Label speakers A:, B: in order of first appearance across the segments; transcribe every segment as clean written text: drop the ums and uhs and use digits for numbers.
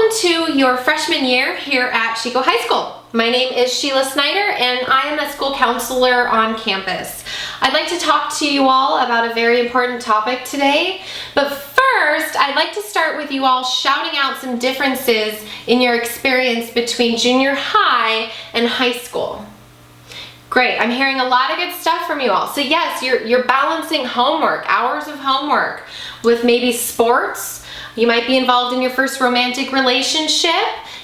A: Welcome to your freshman year here at Chico High School. My name is Sheila Snyder and I am a school counselor on campus. I'd like to talk to you all about a very important topic today, but first I'd like to start with you all shouting out some differences in your experience between junior high and high school. Great, I'm hearing a lot of good stuff from you all. So yes, you're balancing homework, hours of homework, with maybe sports. You might be involved in your first romantic relationship.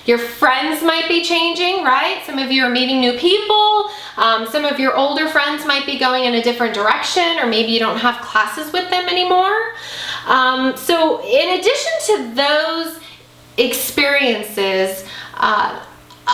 A: Your friends might be changing, right? Some of you are meeting new people. Some of your older friends might be going in a different direction, or maybe you don't have classes with them anymore. So in addition to those experiences, a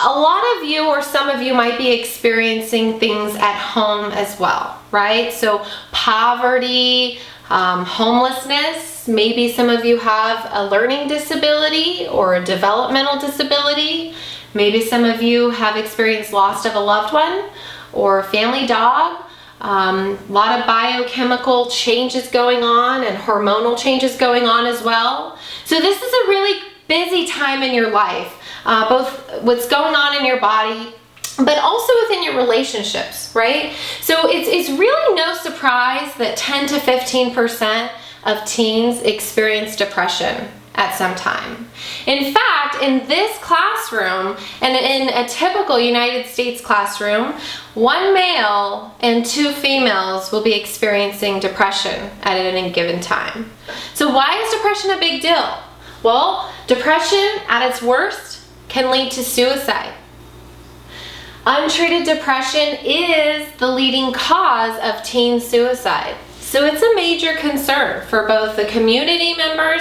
A: lot of you or some of you might be experiencing things at home as well, right? So poverty, homelessness, maybe some of you have a learning disability or a developmental disability. Maybe some of you have experienced loss of a loved one or a family dog. A lot of biochemical changes going on and hormonal changes going on as well. So this is a really busy time in your life, both what's going on in your body, but also within your relationships, right? So it's really no surprise that 10 to 15% of teens experience depression at some time. In fact, in this classroom, and in a typical United States classroom, 1 male and 2 females will be experiencing depression at any given time. So why is depression a big deal? Well, depression at its worst can lead to suicide. Untreated depression is the leading cause of teen suicide. So it's a major concern for both the community members,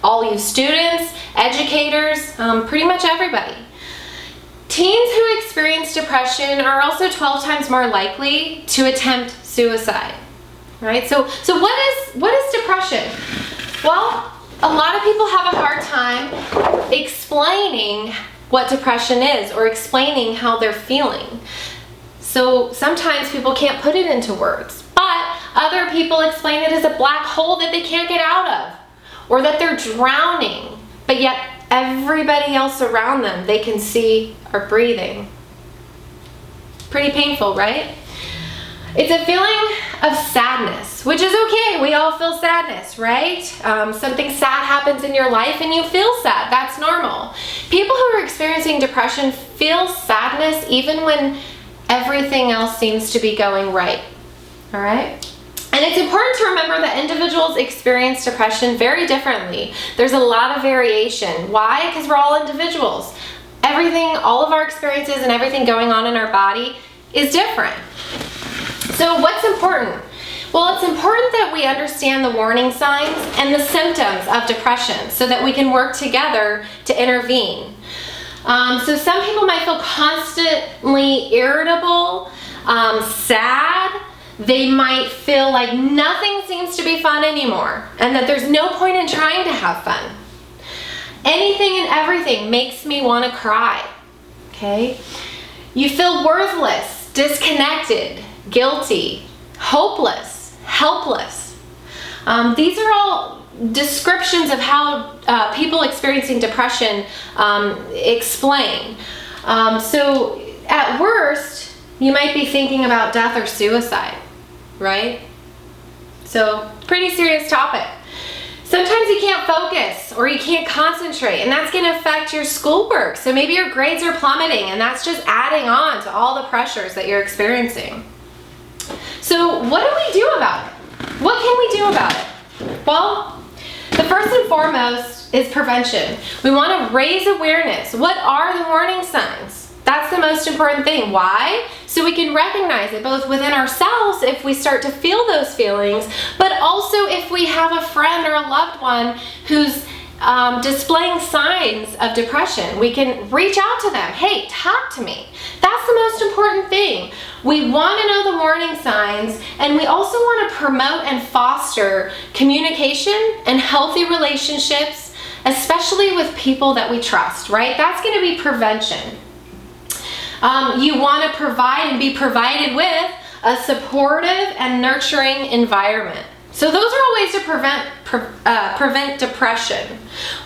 A: all you students, educators, pretty much everybody. Teens who experience depression are also 12 times more likely to attempt suicide, right? So what is depression? Well, a lot of people have a hard time explaining what depression is or explaining how they're feeling. So sometimes people can't put it into words, but other people explain it as a black hole that they can't get out of, or that they're drowning, but yet everybody else around them they can see are breathing. Pretty painful, right? It's a feeling of sadness, which is okay. We all feel sadness, right? Something sad happens in your life and you feel sad. That's normal. People who are experiencing depression feel sadness even when everything else seems to be going right. All right? And it's important to remember that individuals experience depression very differently. There's a lot of variation. Why? Because we're all individuals. Everything, all of our experiences and everything going on in our body is different. So what's important? Well, it's important that we understand the warning signs and the symptoms of depression so that we can work together to intervene. So some people might feel constantly irritable, sad. They might feel like nothing seems to be fun anymore and that there's no point in trying to have fun. Anything and everything makes me want to cry, okay? You feel worthless, disconnected, guilty, hopeless, helpless. These are all descriptions of how people experiencing depression explain. So at worst, you might be thinking about death or suicide, right? So pretty serious topic. Sometimes you can't focus or you can't concentrate, and that's going to affect your schoolwork. So maybe your grades are plummeting, and that's just adding on to all the pressures that you're experiencing. So what do we do about it? What can we do about it? Well, the first and foremost is prevention. We want to raise awareness. What are the warning signs? That's the most important thing. Why? So we can recognize it both within ourselves if we start to feel those feelings, but also if we have a friend or a loved one who's displaying signs of depression. We can reach out to them. Hey, talk to me. That's the most important thing. We want to know the warning signs, and we also want to promote and foster communication and healthy relationships, especially with people that we trust, right? That's going to be prevention. You want to provide and be provided with a supportive and nurturing environment. So those are all ways to prevent depression.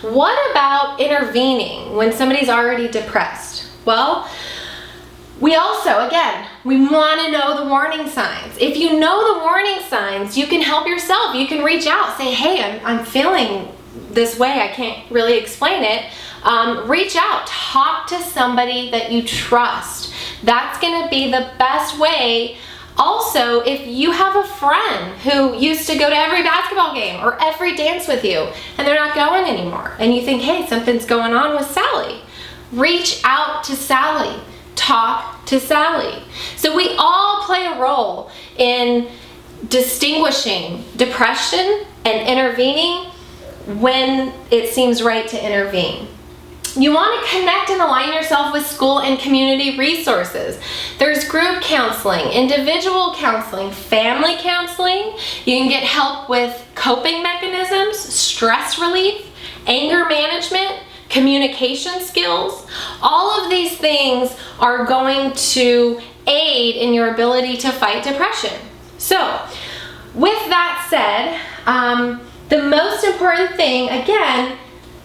A: What about intervening when somebody's already depressed? Well, we also, again, we want to know the warning signs. If you know the warning signs, you can help yourself. You can reach out, say, hey, I'm feeling this way. I can't really explain it. Reach out, talk to somebody that you trust. That's going to be the best way. Also, if you have a friend who used to go to every basketball game or every dance with you and they're not going anymore, and you think, hey, something's going on with Sally, reach out to Sally. Talk to Sally. So we all play a role in distinguishing depression and intervening when it seems right to intervene. You want to connect and align yourself with school and community resources. There's group counseling, individual counseling, family counseling. You can get help with coping mechanisms, stress relief, anger management, communication skills. All of these things are going to aid in your ability to fight depression. So, with that said, the most important thing, again,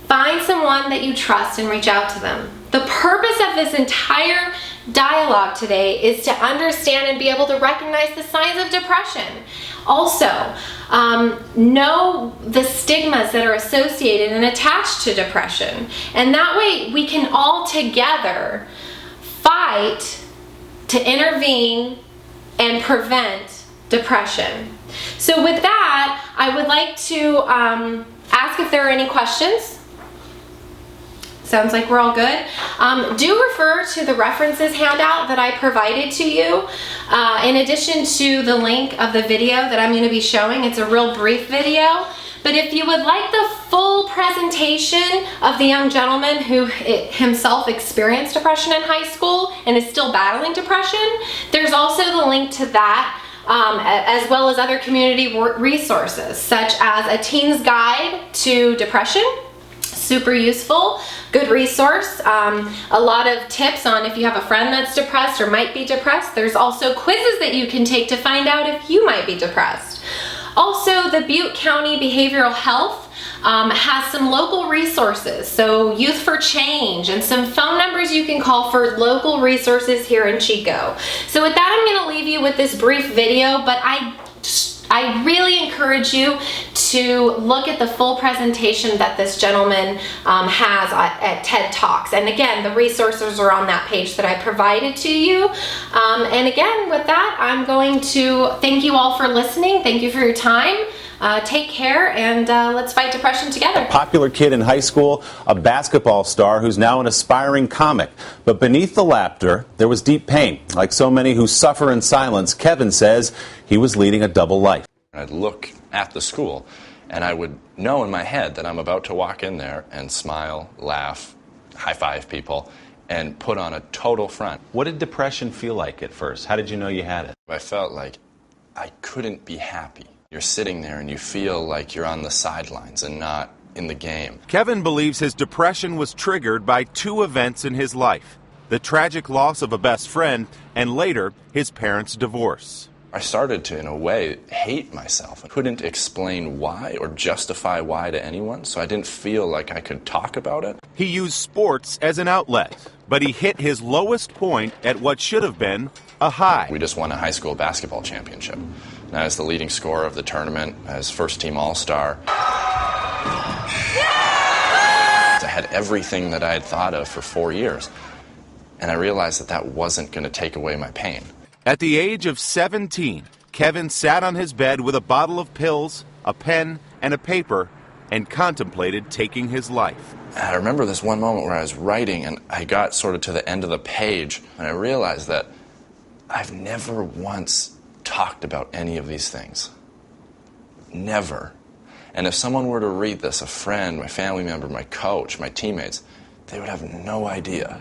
A: find someone that you trust and reach out to them. The purpose of this entire dialogue today is to understand and be able to recognize the signs of depression. Also, know the stigmas that are associated and attached to depression. And that way we can all together fight to intervene and prevent depression. So with that, I would like to ask if there are any questions. Sounds like we're all good. Do refer to the references handout that I provided to you. In addition to the link of the video that I'm going to be showing, it's a real brief video. But if you would like the full presentation of the young gentleman who himself experienced depression in high school and is still battling depression, there's also the link to that. As well as other community resources such as a teen's guide to depression, super useful, good resource. A lot of tips on if you have a friend that's depressed or might be depressed. There's also quizzes that you can take to find out if you might be depressed. Also, the Butte County Behavioral Health has some local resources, so Youth for Change, and some phone numbers you can call for local resources here in Chico. So with that, I'm going to leave you with this brief video, but I really encourage you to look at the full presentation that this gentleman has at TED Talks. And again, the resources are on that page that I provided to you. And again, with that, I'm going to thank you all for listening. Thank you for your time. Take care, and let's fight depression together.
B: A popular kid in high school, a basketball star who's now an aspiring comic. But beneath the laughter, there was deep pain. Like so many who suffer in silence, Kevin says he was leading a double life.
C: I'd look at the school, and I would know in my head that I'm about to walk in there and smile, laugh, high-five people, and put on a total front.
B: What did depression feel like at first? How did you know you had it?
C: I felt like I couldn't be happy. You're sitting there and you feel like you're on the sidelines and not in the game.
D: Kevin believes his depression was triggered by two events in his life: the tragic loss of a best friend and later his parents' divorce.
C: I started to, in a way, hate myself. I couldn't explain why or justify why to anyone, so I didn't feel like I could talk about it.
D: He used sports as an outlet, but he hit his lowest point at what should have been a high.
C: We just won a high school basketball championship. And I was the leading scorer of the tournament as first-team All-Star. I had everything that I had thought of for 4 years, and I realized that that wasn't going to take away my pain.
D: At the age of 17, Kevin sat on his bed with a bottle of pills, a pen, and a paper, and contemplated taking his life.
C: And I remember this one moment where I was writing, and I got sort of to the end of the page, and I realized that I've never once talked about any of these things. Never. And if someone were to read this, a friend, my family member, my coach, my teammates, they would have no idea.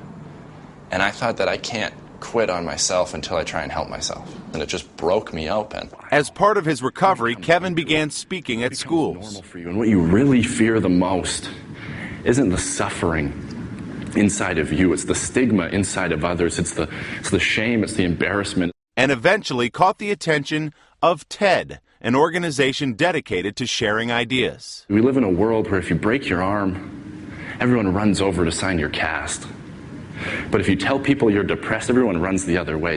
C: And I thought that I can't quit on myself until I try and help myself. And it just broke me open.
D: As part of his recovery, Kevin began speaking at schools.
E: And what you really fear the most isn't the suffering inside of you. It's the stigma inside of others. It's the shame. It's the embarrassment.
D: And eventually caught the attention of TED, an organization dedicated to sharing ideas.
E: We live in a world where if you break your arm, everyone runs over to sign your cast. But if you tell people you're depressed, everyone runs the other way.